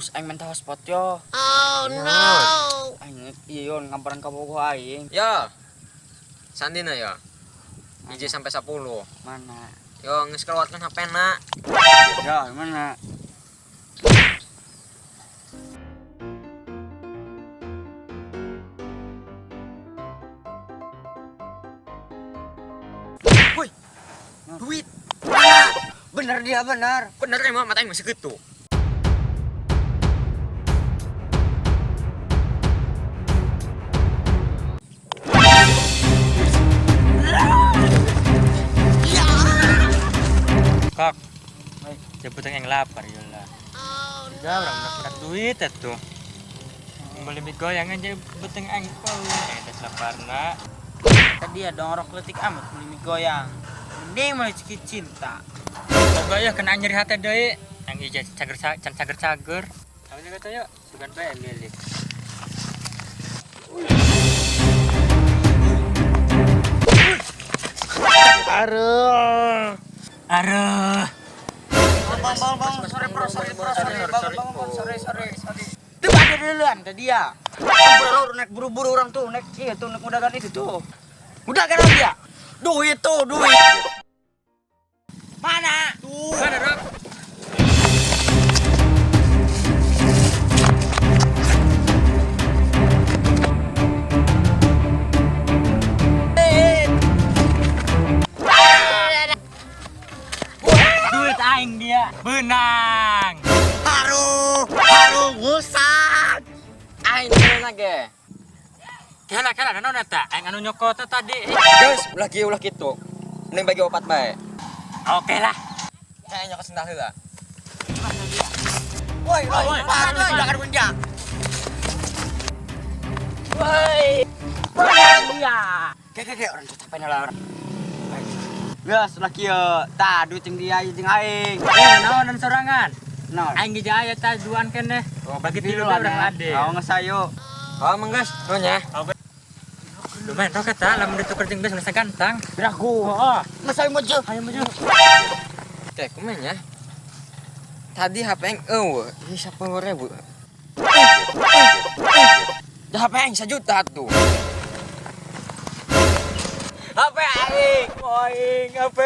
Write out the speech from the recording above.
us aing mentah hotspot yo. Oh no. Aing ieu ngabaran ka bogo aing. Ya. Sandina ya. Iji sampai 10. Mana? Yo geus keluarkan HP-na. Ya, mana? Woi. Duit. Bener dia bener. Bener emang mata aing masih gitu. Kak, jemput yang lapar ya lah. Udah orang dapat duit itu. Beli mie goyang aja beteng engkol. Kita lapar nak. Tadi ada orang kletik amat beli mie goyang. Mending mulai cikit cinta. Coba ya kena nyeri hati deh. Yang ija cager-cager. Kamu juga tahu yuk, bukan bae lilit. Aduh. Aduh. Bang, sorry. Tuh ada duluan tadi ya. Naik buru-buru orang tuh, naik mudahan itu tuh. Mudahan dia. Duit. Mana? Tuh. Mana, Dok? Duit aing dia. Benang. Haru ngusat. Aing bener ge. Kela naon eta? Aing anu nyokot tadi. Guys, ulah kitu. Mending bagi opat bae. Oke lah. Kayak nyokot sendal heula. Woi, jangan punya. Woi. Dia. Kayak orang tuh capek lah orang. Gas laki ya, tah duit yang dia jeung aing. Naon dan sorangan? Naon? Aing dijaya ta duan keneh. Bagi tilu urang ade. Aw ngasayo. Oh, menggas, nya. Lumayan roket ta, lamun ditukar jeung geus nasa gantang. Biraku. Heeh. Ngasayo maju. Ayo maju. Teh, kumanya. Tadi HP aing eueuh, ieu 10.000. Dah HP aing 1 juta tuh. HP aing, HP.